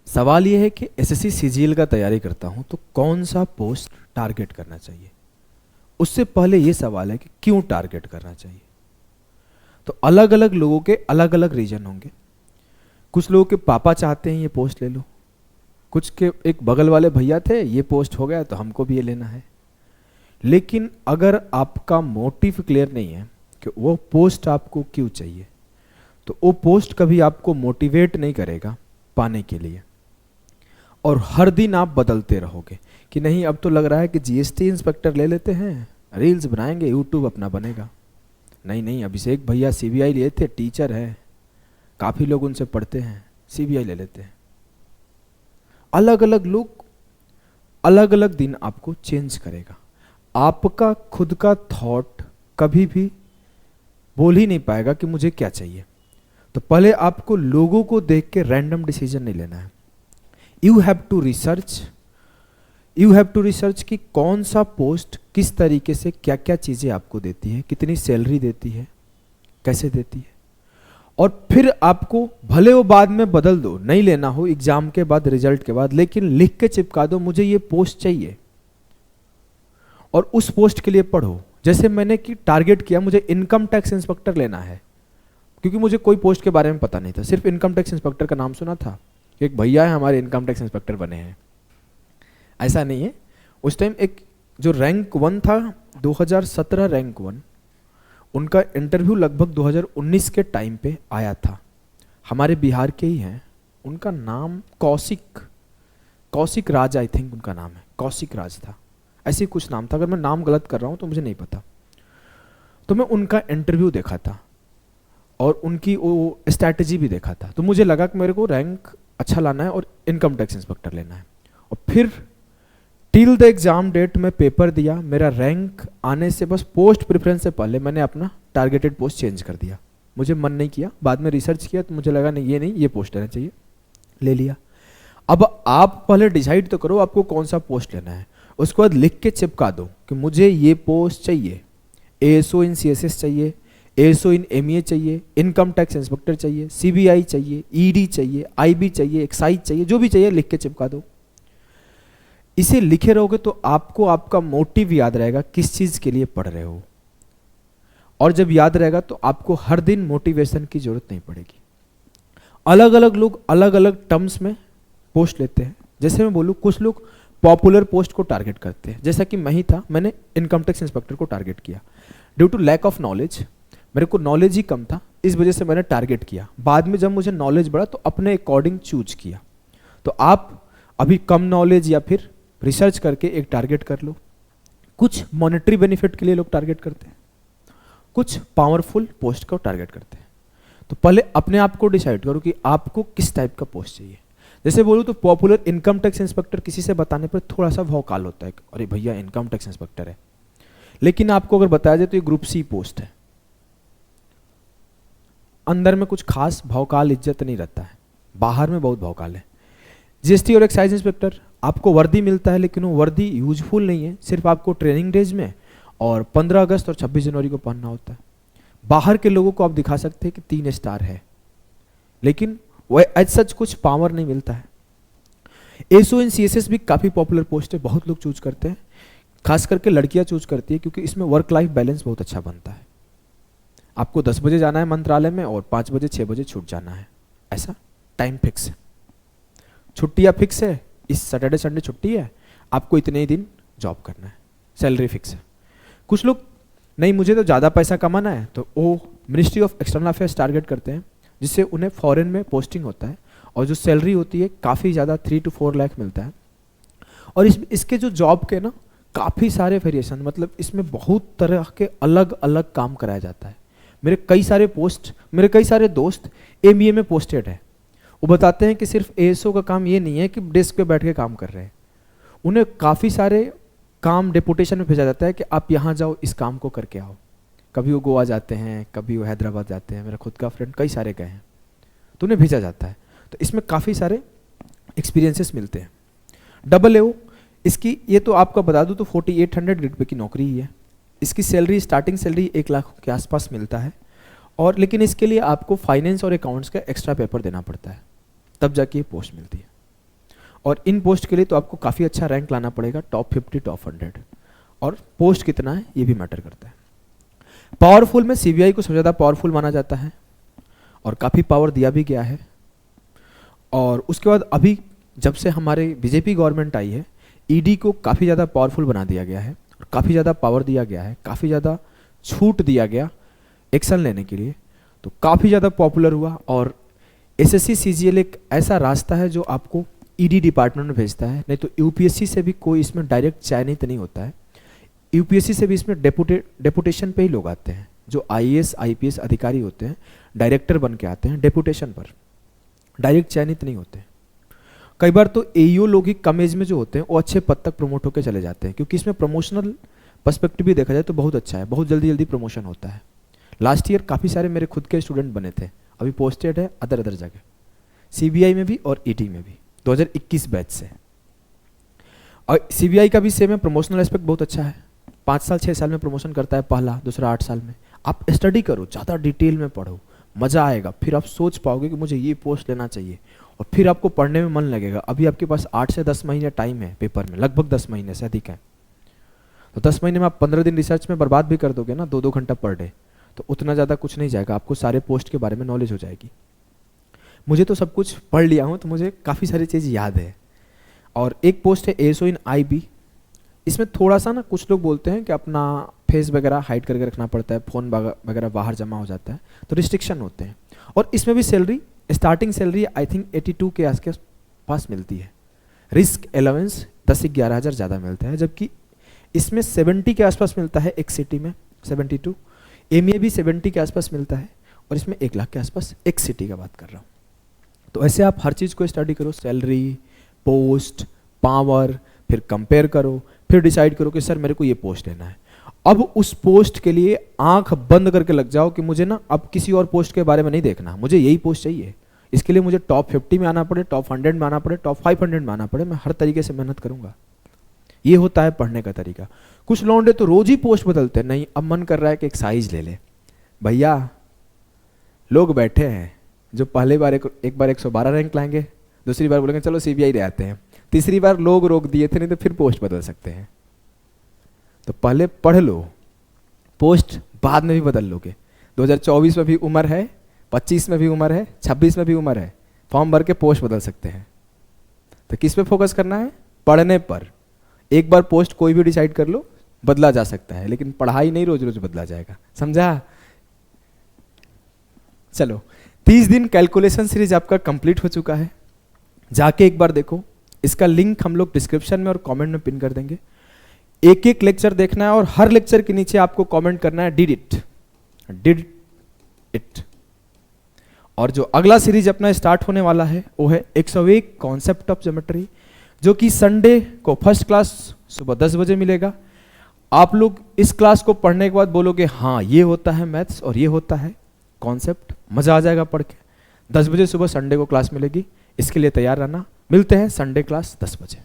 सवाल ये है कि एसएससी सीजीएल का तैयारी करता हूं तो कौन सा पोस्ट टारगेट करना चाहिए। उससे पहले ये सवाल है कि क्यों टारगेट करना चाहिए। तो अलग अलग लोगों के अलग अलग रीजन होंगे। कुछ लोगों के पापा चाहते हैं ये पोस्ट ले लो, कुछ के एक बगल वाले भैया थे ये पोस्ट हो गया तो हमको भी ये लेना है। लेकिन अगर आपका मोटिव क्लियर नहीं है कि वो पोस्ट आपको क्यों चाहिए, तो वो पोस्ट कभी आपको मोटिवेट नहीं करेगा पाने के लिए। और हर दिन आप बदलते रहोगे कि नहीं अब तो लग रहा है कि जीएसटी इंस्पेक्टर ले लेते हैं, रील्स बनाएंगे, यूट्यूब अपना बनेगा। नहीं नहीं, अभिषेक भैया सीबीआई लिए थे, टीचर है, काफ़ी लोग उनसे पढ़ते हैं, सीबीआई ले लेते हैं। अलग अलग लोग अलग अलग दिन आपको चेंज करेगा। आपका खुद का थॉट कभी भी बोल ही नहीं पाएगा कि मुझे क्या चाहिए। तो पहले आपको लोगों को देख के रैंडम डिसीजन नहीं लेना है। यू हैव टू रिसर्च कि कौन सा पोस्ट किस तरीके से क्या क्या चीज़ें आपको देती है, कितनी सैलरी देती है, कैसे देती है। और फिर आपको भले वो बाद में बदल दो, नहीं लेना हो एग्जाम के बाद, रिजल्ट के बाद, लेकिन लिख के चिपका दो मुझे ये पोस्ट चाहिए और उस पोस्ट के लिए पढ़ो। जैसे मैंने कि टारगेट किया मुझे इनकम टैक्स इंस्पेक्टर लेना है, क्योंकि मुझे कोई पोस्ट के बारे में पता नहीं था, सिर्फ इनकम टैक्स इंस्पेक्टर का नाम सुना था, एक भैया है हमारे इनकम टैक्स इंस्पेक्टर बने हैं। ऐसा नहीं है, उस टाइम एक जो रैंक 1 था 2017 रैंक 1, उनका इंटरव्यू लगभग 2019 के टाइम पे आया था। हमारे बिहार के ही हैं, उनका नाम कौशिक राज, आई थिंक उनका नाम है, कौशिक राज था, ऐसे कुछ नाम था। अगर मैं नाम गलत कर रहा हूँ तो मुझे नहीं पता। तो मैं उनका इंटरव्यू देखा था और उनकी वो स्ट्रैटेजी भी देखा था। तो मुझे लगा कि मेरे को रैंक अच्छा लाना है और इनकम टैक्स इंस्पेक्टर लेना है। और फिर टिल द एग्जाम डेट में पेपर दिया, मेरा रैंक आने से बस पोस्ट प्रेफरेंस से पहले मैंने अपना टारगेटेड पोस्ट चेंज कर दिया। मुझे मन नहीं किया, बाद में रिसर्च किया तो मुझे लगा नहीं ये पोस्ट लेना चाहिए, ले लिया। अब आप पहले डिसाइड तो करो आपको कौन सा पोस्ट लेना है, उसके बाद लिख के चिपका दो कि मुझे ये पोस्ट चाहिए, एएसओ इन सीएसएस चाहिए, एएसओ इन एमईए चाहिए, इनकम टैक्स इंस्पेक्टर चाहिए, सीबीआई चाहिए, ईडी चाहिए, आईबी चाहिए, एक्साइज चाहिए, जो भी चाहिए लिख के चिपका दो। इसे लिखे रहोगे तो आपको आपका मोटिव याद रहेगा किस चीज के लिए पढ़ रहे हो, और जब याद रहेगा तो आपको हर दिन मोटिवेशन की जरूरत नहीं पड़ेगी। अलग अलग लोग अलग अलग टर्म्स में पोस्ट लेते हैं। जैसे मैं बोलूँ, कुछ लोग पॉपुलर पोस्ट को टारगेट करते हैं, जैसा कि मैं ही था, मैंने इनकम टैक्स इंस्पेक्टर को टारगेट किया। Due to lack of knowledge, मेरे को नॉलेज ही कम था, इस वजह से मैंने टारगेट किया। बाद में जब मुझे नॉलेज बढ़ा तो अपने अकॉर्डिंग चूज किया। तो आप अभी कम नॉलेज या फिर रिसर्च करके एक टारगेट कर लो। कुछ मॉनेटरी बेनिफिट के लिए लोग टारगेट करते हैं, कुछ पावरफुल पोस्ट को टारगेट करते हैं। तो पहले अपने आप को डिसाइड करो कि आपको किस टाइप का पोस्ट चाहिए। जैसे बोलूँ तो पॉपुलर इनकम टैक्स इंस्पेक्टर किसी से बताने पर थोड़ा सा भौकाल होता है, अरे भैया इनकम टैक्स इंस्पेक्टर है। लेकिन आपको अगर बताया जाए तो ये ग्रुप सी पोस्ट है, अंदर में कुछ खास भौकाल इज्जत नहीं रहता है, बाहर में बहुत भौकाल है। जीएसटी और एक्साइज इंस्पेक्टर, आपको वर्दी मिलता है लेकिन वो वर्दी यूजफुल नहीं है, सिर्फ आपको ट्रेनिंग डेज में और 15 अगस्त और 26 जनवरी को पहनना होता है। बाहर के लोगों को आप दिखा सकते हैं कि 3 स्टार है, लेकिन वह एज सच कुछ पावर नहीं मिलता है। एएसओ इन सीएसएस भी काफ़ी पॉपुलर पोस्ट है, बहुत लोग चूज करते हैं, खास करके लड़कियां चूज करती है, क्योंकि इसमें वर्क लाइफ बैलेंस बहुत अच्छा बनता है। आपको 10 बजे जाना है मंत्रालय में और 5 बजे 6 बजे छूट जाना है, ऐसा टाइम फिक्स है। छुट्टियाँ फिक्स है, इस सैटरडे संडे छुट्टी है, आपको इतने ही दिन जॉब करना है, सैलरी फिक्स है। कुछ लोग नहीं मुझे तो ज़्यादा पैसा कमाना है, तो वो ministry of external affairs target करते हैं, जिससे उन्हें फॉरेन में पोस्टिंग होता है और जो सैलरी होती है काफ़ी ज़्यादा 3 to 4 लाख मिलता है। और इसके जो जॉब के ना काफ़ी सारे वेरिएशन, मतलब इसमें बहुत तरह के अलग अलग काम कराया जाता है। मेरे कई सारे दोस्त एमबीए में पोस्टेड है, वो बताते हैं कि सिर्फ एएसओ का काम ये नहीं है कि डेस्क पे बैठ के काम कर रहे हैं, उन्हें काफ़ी सारे काम डेपुटेशन में भेजा जाता है कि आप यहाँ जाओ इस काम को करके आओ। कभी वो गोवा जाते हैं, कभी वो हैदराबाद जाते हैं, मेरा खुद का फ्रेंड कई सारे गए हैं, तो उन्हें भेजा जाता है। तो इसमें काफ़ी सारे एक्सपीरियंसेस मिलते हैं। AAO, इसकी ये तो आपको बता दूँ तो 4800 ग्रेड पे की नौकरी ही है। इसकी सैलरी, स्टार्टिंग सैलरी 1 लाख के आसपास मिलता है, और लेकिन इसके लिए आपको फाइनेंस और अकाउंट्स का एक्स्ट्रा पेपर देना पड़ता है, तब जाके ये पोस्ट मिलती है। और इन पोस्ट के लिए तो आपको काफ़ी अच्छा रैंक लाना पड़ेगा, टॉप 50 टॉप 100। और पोस्ट कितना है ये भी मैटर करता है। पावरफुल में सीबीआई को सबसे ज़्यादा पावरफुल माना जाता है और काफ़ी पावर दिया भी गया है। और उसके बाद अभी जब से हमारे बीजेपी गवर्नमेंट आई है, ईडी को काफ़ी ज़्यादा पावरफुल बना दिया गया है और काफ़ी ज़्यादा पावर दिया गया है, काफ़ी ज़्यादा छूट दिया गया एक्शन लेने के लिए, तो काफ़ी ज़्यादा पॉपुलर हुआ। और एसएससी सीजीएल एक ऐसा रास्ता है जो आपको ईडी डिपार्टमेंट में भेजता है, नहीं तो यूपीएससी से भी कोई इसमें डायरेक्ट चयनित नहीं होता है। यूपीएससी से भी इसमें डेपुटेशन पे ही लोग आते हैं, जो आईएएस आईपीएस अधिकारी होते हैं डायरेक्टर बन के आते हैं डेपुटेशन पर, डायरेक्ट चयनित नहीं होते। कई बार तो एईओ लोग ही कम एज में जो होते हैं वो अच्छे पद तक प्रमोट होकर चले जाते हैं, क्योंकि इसमें प्रमोशनल पर्सपेक्टिव भी देखा जाए तो बहुत अच्छा है, बहुत जल्दी जल्दी प्रमोशन होता है। लास्ट ईयर काफ़ी सारे मेरे खुद के स्टूडेंट बने थे, अभी पोस्टेड है अदर जगह, सीबीआई में भी और ईडी में भी 2021 बैच से। और सीबीआई का भी सेम है, प्रमोशनल एस्पेक्ट बहुत अच्छा है, 5 साल 6 साल में प्रमोशन करता है, पहला दूसरा 8 साल में। आप स्टडी करो, ज़्यादा डिटेल में पढ़ो, मज़ा आएगा, फिर आप सोच पाओगे कि मुझे ये पोस्ट लेना चाहिए और फिर आपको पढ़ने में मन लगेगा। अभी आपके पास 8 से 10 महीने टाइम है पेपर में, लगभग 10 महीने से अधिक है, तो 10 महीने में आप 15 दिन रिसर्च में बर्बाद भी कर दोगे ना, 2-2 घंटा पर डे, तो उतना ज़्यादा कुछ नहीं जाएगा, आपको सारे पोस्ट के बारे में नॉलेज हो जाएगी। मुझे तो सब कुछ पढ़ लिया हूँ तो मुझे काफ़ी सारी चीज़ याद है। और एक पोस्ट है एएसओ इन आईबी, इसमें थोड़ा सा ना कुछ लोग बोलते हैं कि अपना फेस वगैरह हाइड करके रखना पड़ता है, फ़ोन वगैरह बाहर जमा हो जाता है, तो रिस्ट्रिक्शन होते हैं। और इसमें भी salary, starting salary I think 82 के आसपास मिलती है, रिस्क अलाउंस 10 से 11 हज़ार ज़्यादा मिलता है, जबकि इसमें 70 के आसपास मिलता है एक सिटी में, 72। एमए भी 70 के आसपास मिलता है और इसमें 1 लाख के आसपास एक सिटी का बात कर रहा हूँ। तो ऐसे आप हर चीज़ को स्टडी करो, सैलरी, पोस्ट, पावर, फिर कंपेयर करो, फिर डिसाइड करो कि सर मेरे को ये पोस्ट लेना है। अब उस पोस्ट के लिए आंख बंद करके लग जाओ कि मुझे ना अब किसी और पोस्ट के बारे में नहीं देखना, मुझे यही पोस्ट चाहिए। इसके लिए मुझे टॉप 50 में आना पड़े, टॉप 100 में आना पड़े, टॉप 500 में आना पड़े, मैं हर तरीके से मेहनत करूंगा। ये होता है पढ़ने का तरीका। कुछ लौंडे तो रोज ही पोस्ट बदलते हैं, नहीं अब मन कर रहा है कि एक साइज ले ले। भैया लोग बैठे हैं जो पहले बार एक बार 112 रैंक लाएंगे, दूसरी बार बोलेंगे चलो सीबीआई ले आते हैं, तीसरी बार लोग रोक दिए थे नहीं तो फिर पोस्ट बदल सकते हैं। तो पहले पढ़ लो, पोस्ट बाद में भी बदल लोगे। 2024 में भी उम्र है, 25 में भी उम्र है, 26 में भी उम्र है, फॉर्म भर के पोस्ट बदल सकते हैं। तो किस पे फोकस करना है? पढ़ने पर। एक बार पोस्ट कोई भी डिसाइड कर लो, बदला जा सकता है, लेकिन पढ़ाई नहीं रोज रोज बदला जाएगा, समझा? चलो 30 दिन कैलकुलेशन सीरीज आपका कंप्लीट हो चुका है, जाके एक बार देखो। इसका लिंक हम लोग डिस्क्रिप्शन में और कमेंट में पिन कर देंगे। एक एक लेक्चर देखना है और हर लेक्चर के नीचे आपको कमेंट करना है डिड इट। और जो अगला सीरीज अपना स्टार्ट होने वाला है वो है 101 कॉन्सेप्ट ऑफ ज्योमेट्री, जो कि संडे को फर्स्ट क्लास सुबह 10 बजे मिलेगा। आप लोग इस क्लास को पढ़ने के बाद बोलोगे हाँ ये होता है मैथ्स और ये होता है कॉन्सेप्ट, मजा आ जाएगा पढ़ के। 10 बजे सुबह संडे को क्लास मिलेगी, इसके लिए तैयार रहना। मिलते हैं संडे क्लास 10 बजे।